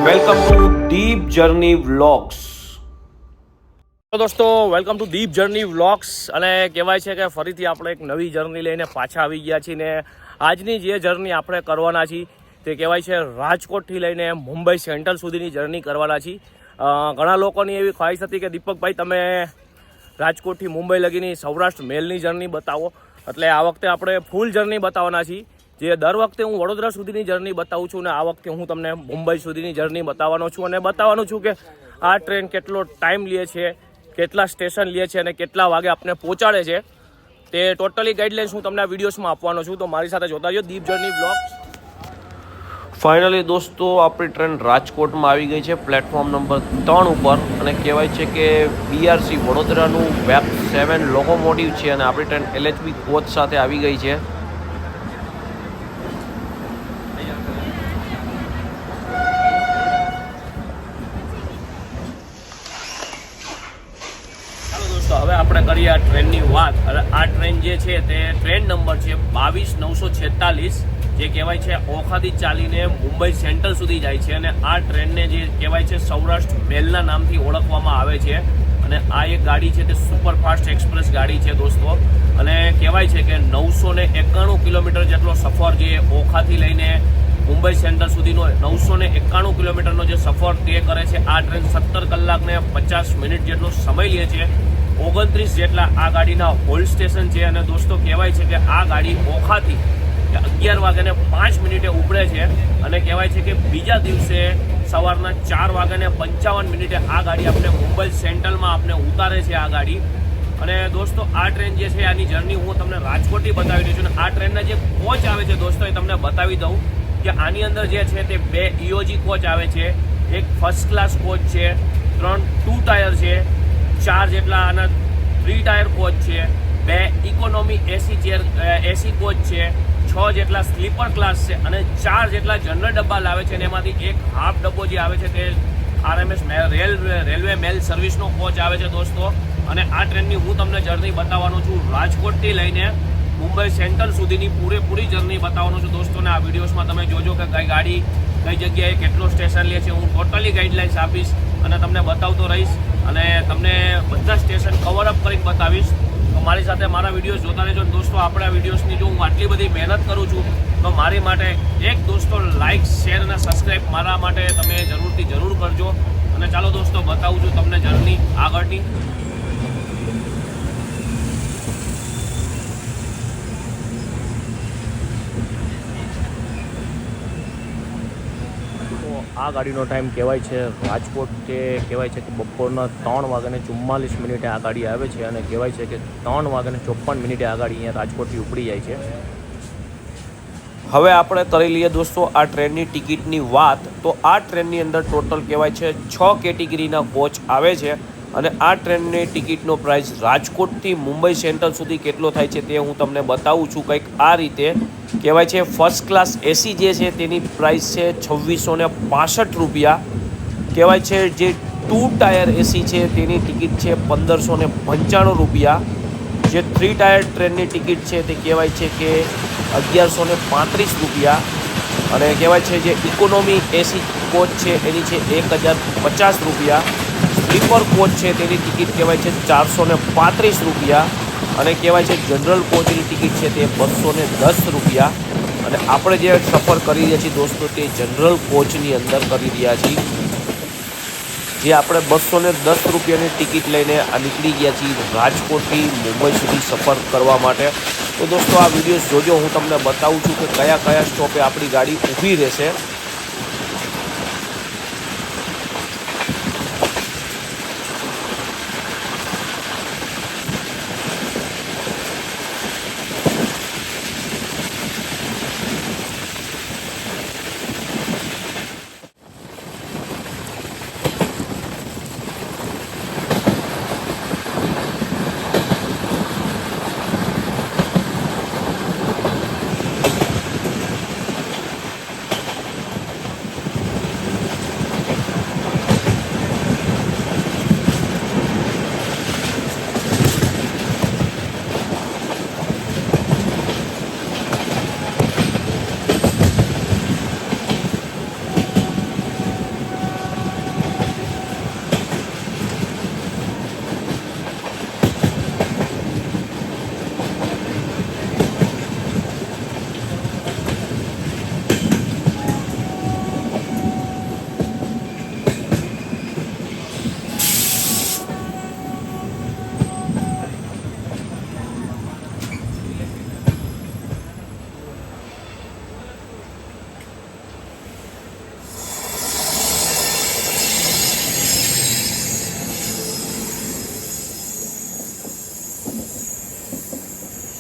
Welcome to deep journey vlogs. તો દોસ્તો welcome to deep journey vlogs. અને કહેવાય છે કે ફરીથી આપણે એક નવી જર્ની લઈને પાછા આવી ગયા છીએ ને આજની જે જર્ની આપણે કરવાના છીએ તે કહેવાય છે રાજકોટથી લઈને મુંબઈ સેન્ટ્રલ સુધીની જર્ની કરવાના છીએ. ઘણા લોકોની એવી ખ્વાહિશ હતી કે દીપકભાઈ તમે રાજકોટથી મુંબઈ લગીની સૌરાષ્ટ્ર મેલની જર્ની બતાવો, એટલે આ વખતે આપણે ફૂલ જર્ની બતાવવાના છીએ. જે દર વખતે હું વડોદરા સુધીની જર્ની બતાવું છું ને આ વખતે હું તમને મુંબઈ સુધીની જર્ની બતાવવાનો છું અને બતાવવાનું છું કે આ ટ્રેન કેટલો ટાઈમ લે છે, કેટલા સ્ટેશન લે છે અને કેટલા વાગે આપને પહોંચાડે છે, તે ટોટલી ગાઈડલાઇન્સ હું તમને આ વિડીયોઝમાં આપવાનો છું. તો મારી સાથે જોતા રહ્યો દીપ જર્ની બ્લોગ્સ. ફાઇનલી દોસ્તો આપણી ટ્રેન રાજકોટમાં આવી ગઈ છે પ્લેટફોર્મ નંબર 3 ઉપર અને કહેવાય છે કે BRC વડોદરાનું વેબ 7 લોકોમોટિવ છે અને આપણી ટ્રેન LHB કોચ સાથે આવી ગઈ છે. હવે આપણે કરીએ આ ટ્રેનની વાત. આ ટ્રેન જે છે તે ટ્રેન નંબર છે 22946, જે કહેવાય છે ઓખાથી ચાલીને મુંબઈ સેન્ટ્રલ સુધી જાય છે અને આ ટ્રેનને જે કહેવાય છે સૌરાષ્ટ્ર મેલના નામથી ઓળખવામાં આવે છે. અને આ એક ગાડી છે તે સુપરફાસ્ટ એક્સપ્રેસ ગાડી છે દોસ્તો. અને કહેવાય છે કે 991 કિલોમીટર જેટલો સફર જે ઓખાથી લઈને મુંબઈ સેન્ટ્રલ સુધીનો 991 કિલોમીટરનો જે સફર તે કરે છે. આ ટ્રેન 17 કલાક ને 50 મિનિટ જેટલો સમય લે છે. 29 જેટલા આ ગાડીના હોલ્ડ સ્ટેશન છે અને દોસ્તો કહેવાય છે કે આ ગાડી ઓખાથી 11 વાગ્યાને 5 મિનિટે ઉપડે છે અને કહેવાય છે કે બીજા દિવસે સવારના 4 વાગ્યાને 55 મિનિટે આ ગાડી આપણે મુંબઈ સેન્ટ્રલમાં આપણે ઉતારે છે આ ગાડી. અને દોસ્તો આ ટ્રેન જે છે આની જર્ની હું તમને રાજકોટથી બતાવી દઉં છું અને આ ટ્રેનના જે કોચ આવે છે દોસ્તો એ તમને બતાવી દઉં કે આની અંદર જે છે તે 2 EOG કોચ આવે છે, એક ફર્સ્ટ ક્લાસ કોચ છે, 3 2 ટાયર છે, 4 જેટલા આના 3 ટાયર કોચ છે, 2 ઇકોનોમી એસી કોચ છે, 6 જેટલા સ્લીપર ક્લાસ છે અને 4 જેટલા જનરલ ડબ્બા લાવે છે અને એમાંથી એક હાફ ડબ્બો જે આવે છે તે RMS રેલવે મેલ સર્વિસનો કોચ આવે છે દોસ્તો. અને આ ટ્રેનની હું તમને જર્ની બતાવવાનો છું રાજકોટથી લઈને મુંબઈ સેન્ટ્રલ સુધીની પૂરેપૂરી જર્ની બતાવવાનો છું દોસ્તો. ને આ વિડીયોઝમાં તમે જોજો કે કઈ ગાડી કઈ જગ્યાએ કેટલો સ્ટેશન લે છે, હું ટોટલી ગાઈડલાઇન્સ આપીશ અને તમને બતાવતો રહીશ અને તમને બધા સ્ટેશન કવર અપ કરીને બતાવીશ. તો મારી સાથે મારા વિડીયોઝ જોતા રહેજો. દોસ્તો આપણા વિડીયોઝની જો હું આટલી બધી મહેનત કરું છું તો મારી માટે એક દોસ્તો લાઇક શેર અને સબસ્ક્રાઈબ મારા માટે તમે જરૂર કરજો. અને ચાલો દોસ્તો બતાવું છું તમને જર્ની આગળની. આ ગાડીનો ટાઈમ કહેવાય છે રાજકોટ કે કહેવાય છે કે બપોરના 3 વાગ્યાને 44 મિનિટે આ ગાડી આવે છે અને કહેવાય છે કે 3 વાગ્યાને 54 મિનિટે આ ગાડી અહીંયા રાજકોટથી ઉપડી જાય છે. હવે આપણે કરી લઈએ દોસ્તો આ ટ્રેનની ટિકિટની વાત. તો આ ટ્રેનની અંદર ટોટલ કહેવાય છે 6 કેટેગરીના કોચ આવે છે અને આ ટ્રેનની ટિકિટનો પ્રાઇસ રાજકોટથી મુંબઈ સેન્ટ્રલ સુધી કેટલો થાય છે તે હું તમને બતાવું છું. કંઈક આ રીતે કહેવાય છે ફર્સ્ટ ક્લાસ એસી જે છે તેની પ્રાઇસ છે 2665 રૂપિયા. કહેવાય છે જે 2 ટાયર એસી છે તેની ટિકિટ છે 1595 રૂપિયા. જે 3 ટાયર ટ્રેનની ટિકિટ છે તે કહેવાય છે કે 1135 રૂપિયા. અને કહેવાય છે જે ઇકોનોમી એસી કોચ છે એની છે 1050 રૂપિયા. સ્લીપર કોચ છે તેની ટિકિટ કહેવાય છે 435 રૂપિયા. અને કહેવાય છે જનરલ કોચની ટિકિટ છે તે 210 રૂપિયા. અને આપણે જે સફર કરી રહ્યા છીએ દોસ્તો તે જનરલ કોચની અંદર કરી રહ્યા છીએ, જે આપણે 210 રૂપિયાની ટિકિટ લઈને નીકળી ગયા છીએ રાજકોટથી મુંબઈ સુધી સફર કરવા માટે. તો દોસ્તો આ વિડીયોઝ જોજો, હું તમને બતાવું છું કે કયા કયા સ્ટોપે આપણી ગાડી ઊભી રહેશે.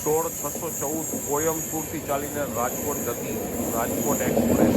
16/614 કોયમ્બતુરથી ચાલીને રાજકોટ જતી રાજકોટ એક્સપ્રેસ.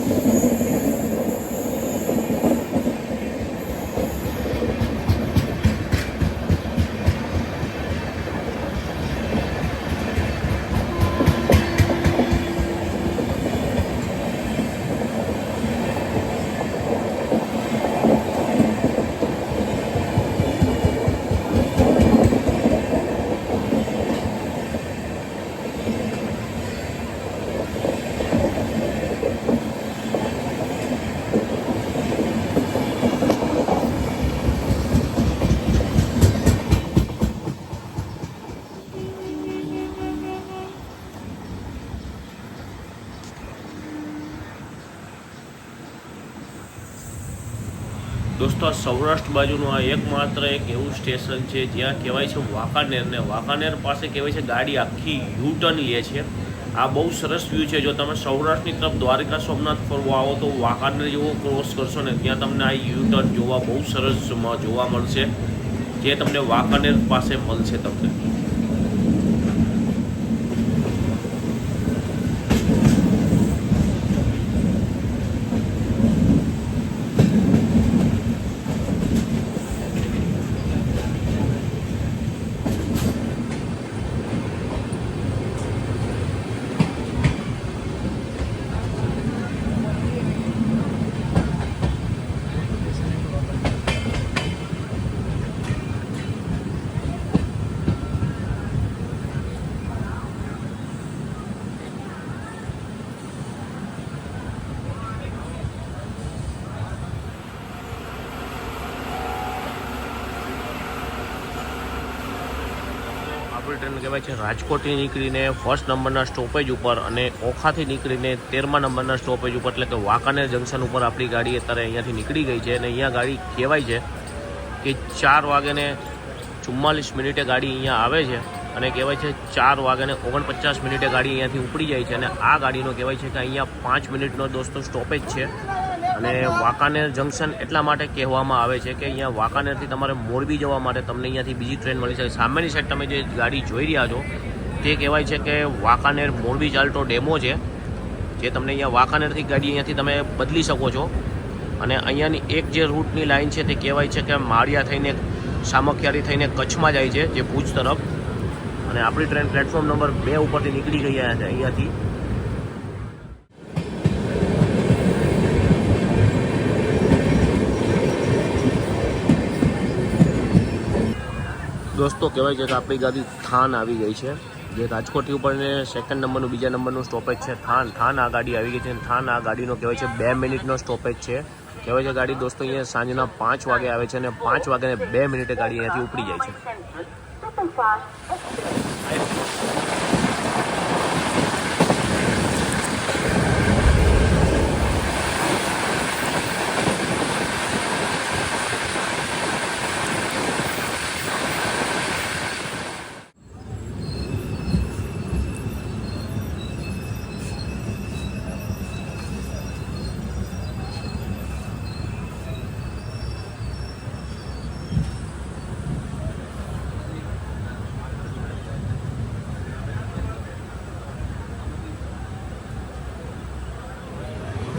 દોસ્તો આ સૌરાષ્ટ્ર બાજુનું આ એકમાત્ર એક એવું સ્ટેશન છે જ્યાં કહેવાય છે વાંકાનેર, ને વાંકાનેર પાસે કહેવાય છે ગાડી આખી યુટર્ન લે છે. આ બહુ સરસ વ્યૂ છે. જો તમે સૌરાષ્ટ્રની તરફ દ્વારકા સોમનાથ ફરવા આવો તો વાંકાનેર જેવો ક્રોસ કરશો ને ત્યાં તમને આ યુટર્ન જોવા બહુ સરસ જોવા મળશે, જે તમને વાંકાનેર પાસે મળશે તમને. આપણી ટ્રેન કહેવાય છે રાજકોટથી નીકળીને 1st નંબરના સ્ટોપેજ ઉપર અને ઓખાથી નીકળીને 13મા નંબરના સ્ટોપેજ ઉપર, એટલે કે વાંકાનેર જંકશન ઉપર આપણી ગાડી અત્યારે અહીંયાથી નીકળી ગઈ છે. અને અહીંયા ગાડી કહેવાય છે કે 4:44 ગાડી અહીંયા આવે છે અને કહેવાય છે 4:49 ગાડી અહીંયાથી ઉપડી જાય છે. અને આ ગાડીનો કહેવાય છે કે અહીંયા 5 મિનિટનો દોસ્તો સ્ટોપેજ છે. અને વાંકાનેર જંકશન એટલા માટે કહેવામાં આવે છે કે અહીંયા વાંકાનેરથી તમારે મોરબી જવા માટે તમને અહીંયાથી બીજી ટ્રેન મળી શકે. સામેની સાઈડ તમે જે ગાડી જોઈ રહ્યા છો તે કહેવાય છે કે વાંકાનેર મોરબી ચાલતો ડેમો છે, જે તમને અહીંયા વાંકાનેરથી ગાડી અહીંયાથી તમે બદલી શકો છો. અને અહીંયાની એક જે રૂટની લાઇન છે તે કહેવાય છે કે માળિયા થઈને સામખિયારી થઈને કચ્છમાં જાય છે, જે ભુજ તરફ. અને આપણી ટ્રેન પ્લેટફોર્મ નંબર 2 ઉપરથી નીકળી ગઈ છે અહીંયાથી. દોસ્તો કહેવાય છે કે આપણી ગાડી થાન આવી ગઈ છે, જે રાજકોટથી ઉપરને 2nd નંબરનું 2જા નંબરનું સ્ટોપેજ છે થાન. આ ગાડી આવી ગઈ છે. થાન આ ગાડીનો કહેવાય છે 2 મિનિટનો સ્ટોપેજ છે. કહેવાય છે ગાડી દોસ્તો અહીંયા સાંજના 5 વાગે આવે છે અને 5:02 ગાડી અહીંયાથી ઉપડી જાય છે.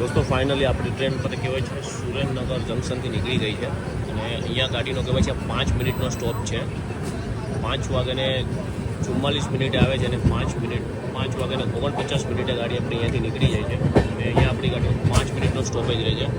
દોસ્તો ફાઇનલી આપણી ટ્રેન પર કહેવાય છે સુરેન્દ્રનગર જંકશનથી નીકળી ગઈ છે. અને અહીંયા ગાડીનો કહેવાય છે 5 મિનિટનો સ્ટોપ છે. 5:44 આવે છે અને 5:49 ગાડી આપણી અહીંયાથી નીકળી જાય છે. અને અહીંયા આપણી ગાડીનો 5 મિનિટનો સ્ટોપેજ રહે છે.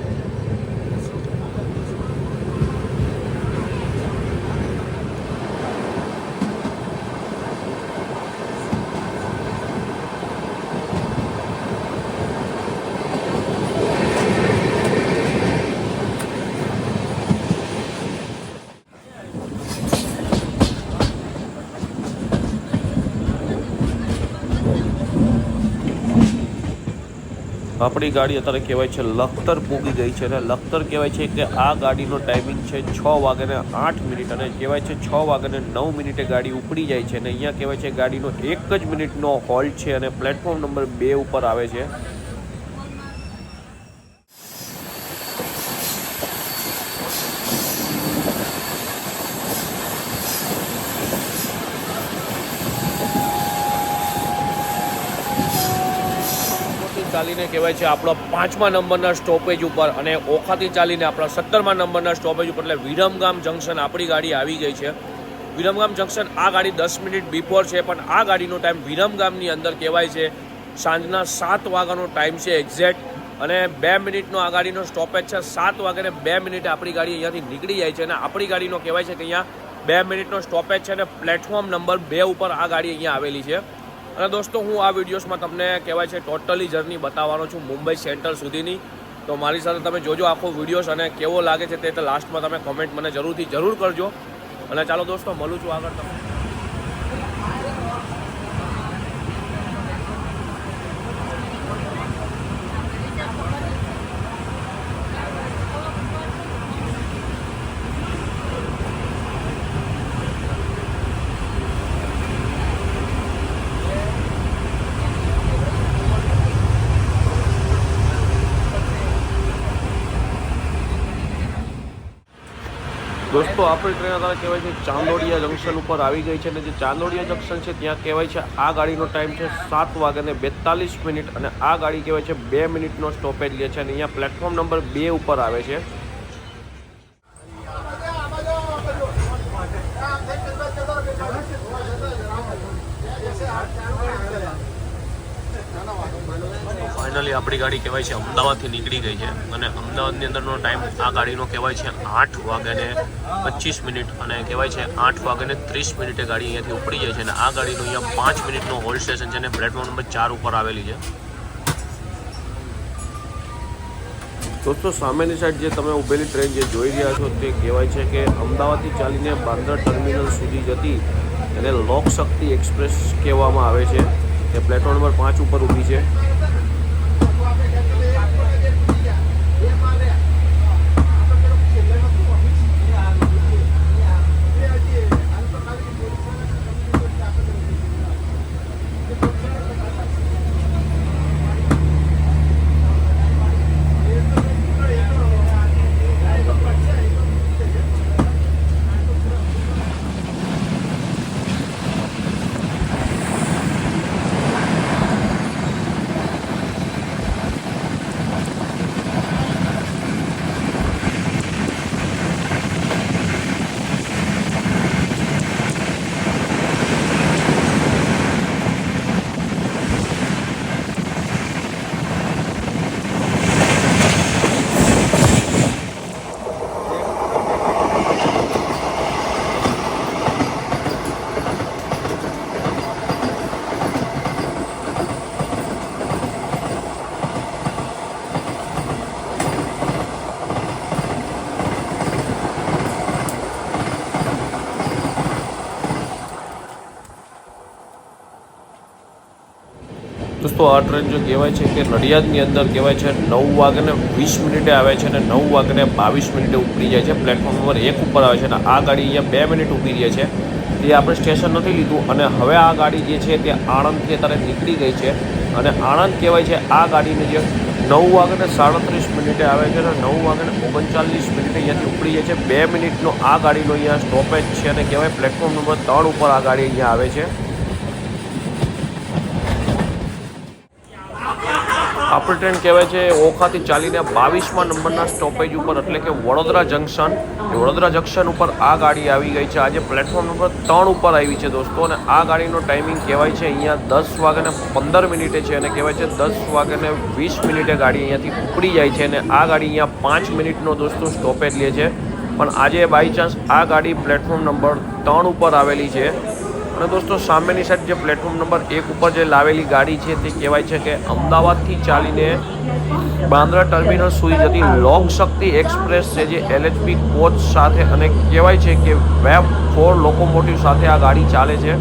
આપણી ગાડી અત્યારે કહેવાય છે લખતર પૂગી ગઈ છે. અને લખતર કહેવાય છે કે આ ગાડીનો ટાઈમિંગ છે 6:08 અને કહેવાય છે 6:09 ગાડી ઉપડી જાય છે. અને અહીંયા કહેવાય છે ગાડીનો 1 જ મિનિટનો હોલ્ટ છે અને પ્લેટફોર્મ નંબર 2 ઉપર આવે છે. ચાલીને કહેવાય છે આપણા 5મા નંબરના સ્ટોપેજ ઉપર અને ઓખાથી ચાલીને આપણા 17મા નંબરના સ્ટોપેજ ઉપર એટલે વિરમગામ જંકશન આપણી ગાડી આવી ગઈ છે. વિરમગામ જંકશન આ ગાડી 10 મિનિટ બિફોર છે, પણ આ ગાડીનો ટાઈમ વિરમગામની અંદર કહેવાય છે સાંજના 7 વાગ્યાનો ટાઈમ છે એક્ઝેક્ટ. અને 2 મિનિટનો આ ગાડીનો સ્ટોપેજ છે. 7 વાગ્યાને 2 મિનિટે આપણી ગાડી અહીંયાથી નીકળી જાય છે અને આપણી ગાડીનો કહેવાય છે કે અહીંયા 2 મિનિટનો સ્ટોપેજ છે અને પ્લેટફોર્મ નંબર 2 ઉપર આ ગાડી અહીંયા આવેલી છે. અને દોસ્તો હું આ વિડીયોઝમાં તમને કહેવાય છે ટોટલી જર્ની બતાવવાનો છું મુંબઈ સેન્ટ્રલ સુધીની. તો મારી સાથે તમે જોજો આખો વિડીયોઝ અને કેવો લાગે છે તે લાસ્ટમાં તમે કોમેન્ટ મને જરૂર કરજો. અને ચાલો દોસ્તો મળું છું આગળ તમને. દોસ્તો આપણી ટ્રેન અત્યારે કહેવાય છે ચાંદોડિયા જંકશન ઉપર આવી ગઈ છે અને જે ચાંદોડિયા જંકશન છે ત્યાં કહેવાય છે આ ગાડીનો ટાઈમ છે 7 વાગ્યાને 42 મિનિટ અને આ ગાડી કહેવાય છે 2 મિનિટનો સ્ટોપેજ લે છે અને અહીંયા પ્લેટફોર્મ નંબર 2 ઉપર આવે છે. ફાઇનલી આપણી ગાડી કહેવાય છે અમદાવાદથી નીકળી ગઈ છે અને અમદાવાદની અંદરનો ટાઈમ આ ગાડીનો કહેવાય છે 8 વાગ્યાને 25 મિનિટ અને કહેવાય છે 8 વાગ્યાને 30 મિનિટે ગાડી અહીંયાથી ઉપડી જાય છે અને આ ગાડીનો અહીંયા 5 મિનિટનો હોલ્ડ સ્ટેશન છે અને પ્લેટફોર્મ નંબર 4 ઉપર આવેલી છે. દોસ્તો સામેની સાઈડ જે તમે ઊભેલી ટ્રેન જે જોઈ રહ્યા છો તે કહેવાય છે કે અમદાવાદથી ચાલીને બાંદ્રા ટર્મિનલ સુધી જતી એને લોક શક્તિ એક્સપ્રેસ કહેવામાં આવે છે. તે પ્લેટફોર્મ નંબર 5 ઉપર ઊભી છે. દોસ્તો આ ટ્રેન જો કહેવાય છે કે નડિયાદની અંદર કહેવાય છે 9 વાગ્યાને 20 મિનિટે આવે છે અને 9 વાગ્યાને 22 મિનિટે ઉપડી જાય છે. પ્લેટફોર્મ નંબર 1 ઉપર આવે છે અને આ ગાડી અહીંયા 2 મિનિટ ઊભી રહે છે. એ આપણે સ્ટેશન નથી લીધું અને હવે આ ગાડી જે છે તે આણંદથી અત્યારે નીકળી ગઈ છે અને આણંદ કહેવાય છે આ ગાડીને જે 9 વાગ્યાને 37 મિનિટે આવે છે અને 9 વાગ્યાને 39 મિનિટે અહીંયાથી ઉપડી જાય છે. 2 મિનિટનો આ ગાડીનો અહીંયા સ્ટોપેજ છે અને કહેવાય પ્લેટફોર્મ નંબર 3 ઉપર આ ગાડી અહીંયા આવે છે. આપણી ટ્રેન કહેવાય છે ઓખાથી ચાલીને 22મા નંબરના સ્ટોપેજ ઉપર એટલે કે વડોદરા જંકશન ઉપર આ ગાડી આવી ગઈ છે. આજે પ્લેટફોર્મ નંબર 3 ઉપર આવી છે દોસ્તો અને આ ગાડીનો ટાઈમિંગ કહેવાય છે અહીંયા 10 વાગ્યાને 15 મિનિટે છે અને કહેવાય છે 10 વાગ્યાને 20 મિનિટે ગાડી અહીંયાથી ઉપડી જાય છે અને આ ગાડી અહીંયા 5 મિનિટનો દોસ્તો સ્ટોપેજ લે છે. પણ આજે બાય ચાન્સ આ ગાડી પ્લેટફોર્મ નંબર 3 ઉપર આવેલી છે અને દોસ્તો સામેની સાઈડ જે પ્લેટફોર્મ નંબર 1 ઉપર જે લાવેલી ગાડી છે તે કહેવાય છે કે અમદાવાદથી ચાલીને બાંદ્રા ટર્મિનલ સુધી જતી લોક શક્તિ એક્સપ્રેસ છે જે LHP કોચ સાથે અને કહેવાય છે કે વેબ 4 લોકોમોટિવ સાથે આ ગાડી ચાલે છે.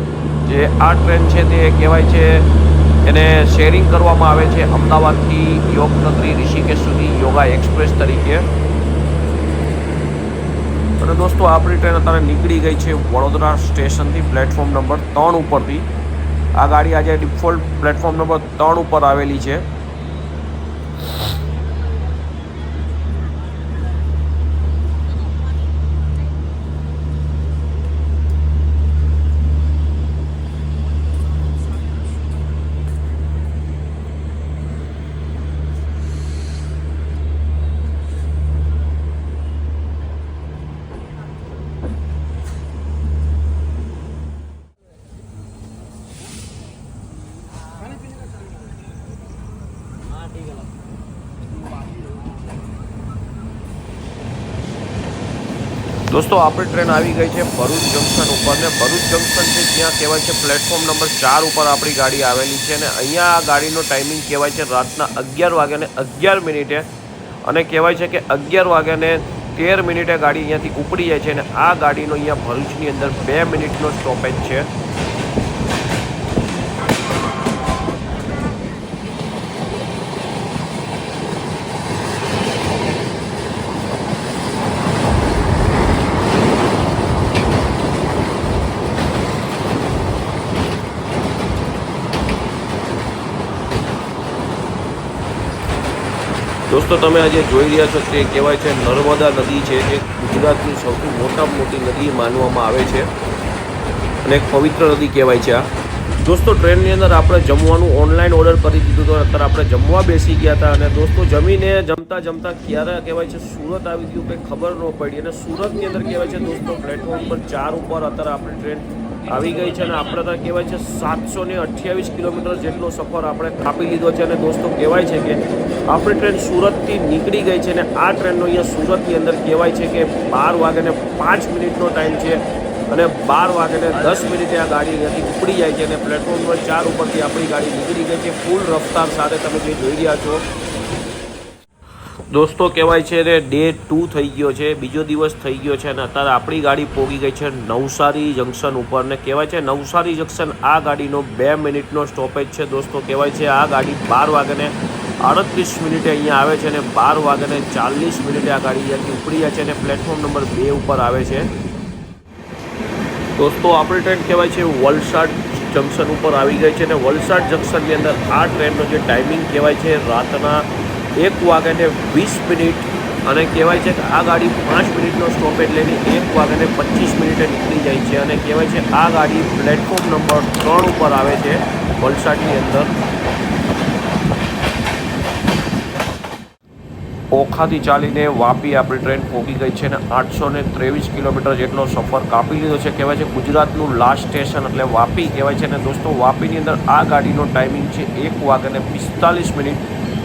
જે આ ટ્રેન છે તે કહેવાય છે એને શેરિંગ કરવામાં આવે છે અમદાવાદથી યોગનગરી ઋષિકેશ સુધી યોગા એક્સપ્રેસ તરીકે. અને દોસ્તો આપણી ટ્રેન અત્યારે નીકળી ગઈ છે વડોદરા સ્ટેશનથી પ્લેટફોર્મ નંબર 3 ઉપરથી. આ ગાડી આજે ડિફોલ્ટ પ્લેટફોર્મ નંબર 3 ઉપર આવેલી છે. दोस्तों आपणी ट्रेन આવી ગઈ છે ભરૂચ જંકશન ઉપર ને ભરૂચ જંકશન છે ત્યાં કહેવાય છે પ્લેટફોર્મ નંબર 4 ઉપર આપણી ગાડી આવેલી છે અને અહીંયા આ ગાડીનો ટાઈમિંગ કહેવાય છે રાતના 11:11 અને કહેવાય છે કે 11:13 ગાડી અહીંયાથી ઉપડી જાય છે અને આ ગાડીનો અહીંયા ભરૂચની અંદર 2 મિનિટનો સ્ટોપેજ છે। दोस्तों તમે આજે જોઈ રહ્યા છો તે કહેવાય છે નર્મદા નદી છે જે ગુજરાતની સૌથી મોટામાં મોટી નદી માનવામાં આવે છે અને એક પવિત્ર નદી કહેવાય છે આ। दोस्तों ટ્રેનની અંદર આપણે જમવાનું ઓનલાઈન ઓર્ડર કરી દીધું તો અત્યારે આપણે જમવા બેસી ગયા હતા અને દોસ્તો જમીને જમતા ક્યારે કહેવાય છે સુરત આવી ગયું કંઈ ખબર ન પડી અને સુરતની અંદર કહેવાય છે દોસ્તો પ્લેટફોર્મ પર 4 ઉપર અત્યારે આપણી ટ્રેન આવી ગઈ છે અને આપણે ત્યાં કહેવાય છે 728 કિલોમીટર જેટલો સફર આપણે કાપી લીધો છે અને દોસ્તો કહેવાય છે કે આપણી ટ્રેન સુરતથી નીકળી ગઈ છે અને આ ટ્રેનનો અહીંયા સુરતની અંદર કહેવાય છે કે 12:05 ટાઈમ છે અને 12:10 આ ગાડી અહીંયાથી ઉપડી જાય છે અને પ્લેટફોર્મ નંબર 4 ઉપરથી આપણી ગાડી નીકળી ગઈ છે ફૂલ રફતાર સાથે તમે જે જોઈ રહ્યા છો। दोस्तों કહેવાય છે ને ડે 2 થઈ ગયો છે, બીજો દિવસ થઈ ગયો છે અને અત્યારે આપણી ગાડી પહોંચી ગઈ છે નવસારી જંકશન ઉપર ને કહેવાય છે નવસારી જંકશન આ ગાડીનો 2 મિનિટનો સ્ટોપેજ છે। દોસ્તો કહેવાય છે આ ગાડી 12:38 અહીંયા આવે છે અને 12:40 આ ગાડી અહીંયાથી ઉપડી જાય છે અને પ્લેટફોર્મ નંબર 2 ઉપર આવે છે। दोस्तों આપણી ટ્રેન કહેવાય છે વલસાડ જંકશન ઉપર આવી ગઈ છે અને વલસાડ જંકશનની અંદર આ ટ્રેનનો જે ટાઈમિંગ કહેવાય છે રાતના 1:20 અને કહેવાય છે કે આ ગાડી 5 મિનિટનો સ્ટોપેજ લઈને 1:25 નીકળી જાય છે અને કહેવાય છે આ ગાડી પ્લેટફોર્મ નંબર 3 ઉપર આવે છે વલસાડની અંદર। ઓખાથી ચાલીને વાપી આપણી ટ્રેન પહોંચી ગઈ છે અને 823 કિલોમીટર જેટલો સફર કાપી લીધો છે। કહેવાય છે ગુજરાતનું લાસ્ટ સ્ટેશન એટલે વાપી કહેવાય છે અને દોસ્તો વાપીની અંદર આ ગાડીનો ટાઈમિંગ છે 1:45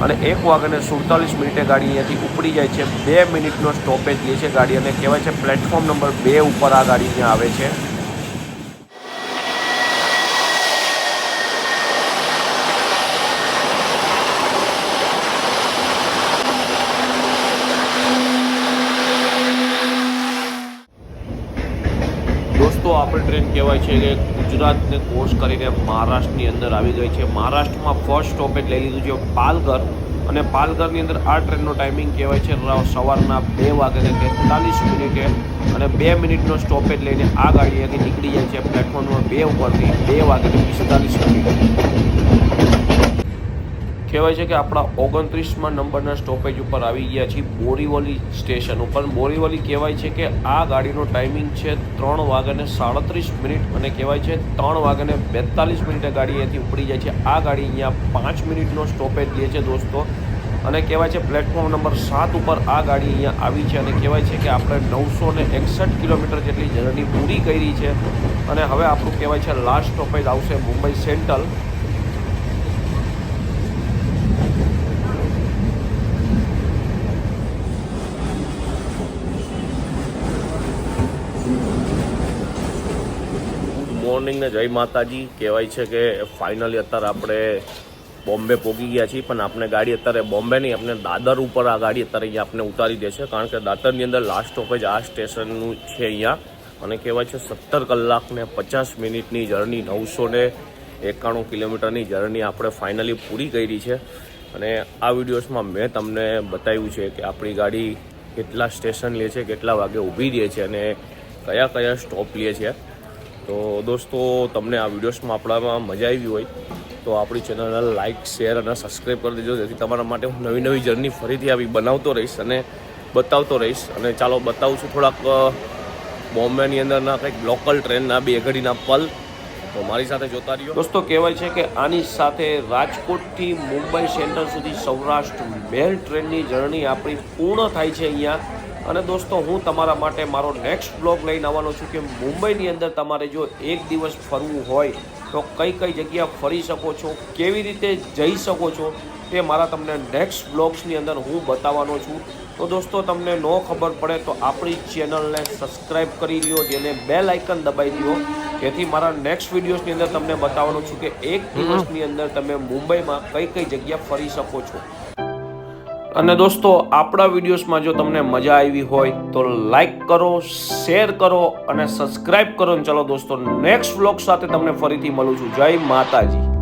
અને 1:47 ગાડી અહીંયાથી ઉપડી જાય છે। 2 મિનિટનો સ્ટોપેજ લે છે ગાડી અને કહેવાય છે પ્લેટફોર્મ નંબર 2 ઉપર આ ગાડી અહીંયા આવે છે। दोस्तों આપણી ટ્રેન કહેવાય છે કે ગુજરાતને ક્રોસ કરીને મહારાષ્ટ્રની અંદર આવી ગઈ છે। મહારાષ્ટ્રમાં ફર્સ્ટ સ્ટોપેજ લઈ લીધું છે પાલઘર અને પાલઘરની અંદર આ ટ્રેનનો ટાઈમિંગ કહેવાય છે સવારના 2:43 અને 2 મિનિટનો સ્ટોપેજ લઈને આ ગાડી અહીંયાથી નીકળી જાય છે પ્લેટફોર્મ નંબર 2 ઉપરથી 2:45 કહેવાય છે કે આપણા 29મા નંબરના સ્ટોપેજ ઉપર આવી ગયા છીએ બોરીવલી સ્ટેશન ઉપર। બોરીવલી કહેવાય છે કે આ ગાડીનો ટાઈમિંગ છે 3:37 અને કહેવાય છે 3:42 ગાડી અહીંયાથી ઉપડી જાય છે। આ ગાડી અહીંયા 5 મિનિટનો સ્ટોપેજ લે છે દોસ્તો અને કહેવાય છે પ્લેટફોર્મ નંબર 7 ઉપર આ ગાડી અહીંયા આવી છે અને કહેવાય છે કે આપણે 961 કિલોમીટર જેટલી જર્ની પૂરી કરી છે અને હવે આપણું કહેવાય છે લાસ્ટ સ્ટોપેજ આવશે મુંબઈ સેન્ટ્રલ। મોર્નિંગ ને જય માતાજી। કહેવાય છે કે ફાઇનલી અત્યારે આપણે બોમ્બે પહોંચી ગયા છીએ પણ આપણે ગાડી અત્યારે બોમ્બે નહીં આપણે દાદર ઉપર આ ગાડી અત્યારે અહીંયા આપણે ઉતારી દેશે કારણ કે દાદરની અંદર લાસ્ટ સ્ટોપેજ આ સ્ટેશનનું છે અહીંયા અને કહેવાય છે 17 કલાક ને 50 મિનિટની જર્ની 991 કિલોમીટરની જર્ની આપણે ફાઇનલી પૂરી કરી છે અને આ વિડીયોઝમાં મેં તમને બતાવ્યું છે કે આપણી ગાડી કેટલા સ્ટેશન લે છે, કેટલા વાગે ઊભી રહે છે અને કયા કયા સ્ટોપ લે છે। તો દોસ્તો તમને આ વિડીયોઝમાં આપણામાં મજા આવી હોય તો આપણી ચેનલને લાઇક શેર અને સબસ્ક્રાઈબ કરી દેજો જેથી તમારા માટે હું નવી નવી જર્ની ફરીથી આવી બનાવતો રહીશ અને બતાવતો રહીશ। અને ચાલો બતાવું છું થોડાક બોમ્બેની અંદરના કંઈક લોકલ ટ્રેનના 2 ઘડીના પલ તો મારી સાથે જોતા રહ્યો। દોસ્તો કહેવાય છે કે આની સાથે રાજકોટથી મુંબઈ સેન્ટ્રલ સુધી સૌરાષ્ટ્ર મેલ ટ્રેનની જર્ની આપણી પૂર્ણ થાય છે અહીંયા અને દોસ્તો હું તમારા માટે મારો નેક્સ્ટ બ્લોગ લઈને આવવાનો છું કે મુંબઈની અંદર તમારે જો એક દિવસ ફરવું હોય તો કઈ કઈ જગ્યા ફરી શકો છો, કેવી રીતે જઈ શકો છો તે મારા તમને નેક્સ્ટ બ્લોગ્સની અંદર હું બતાવવાનો છું। તો દોસ્તો તમને ન ખબર પડે તો આપણી ચેનલને સબસ્ક્રાઈબ કરી લ્યો, જેને બેલ આઇકન દબાવી દો, જેથી મારા નેક્સ્ટ વિડીયોઝની અંદર તમને બતાવવાનું છું કે એક દિવસની અંદર તમે મુંબઈમાં કઈ કઈ જગ્યા ફરી શકો છો. અને દોસ્તો આપણા વિડીયોઝમાં જો તમને મજા આવી હોય તો લાઈક કરો, શેર કરો અને સબસ્ક્રાઈબ કરો. ચલો દોસ્તો નેક્સ્ટ વ્લોગ સાથે તમને ફરીથી મળું છું. જય માતાજી.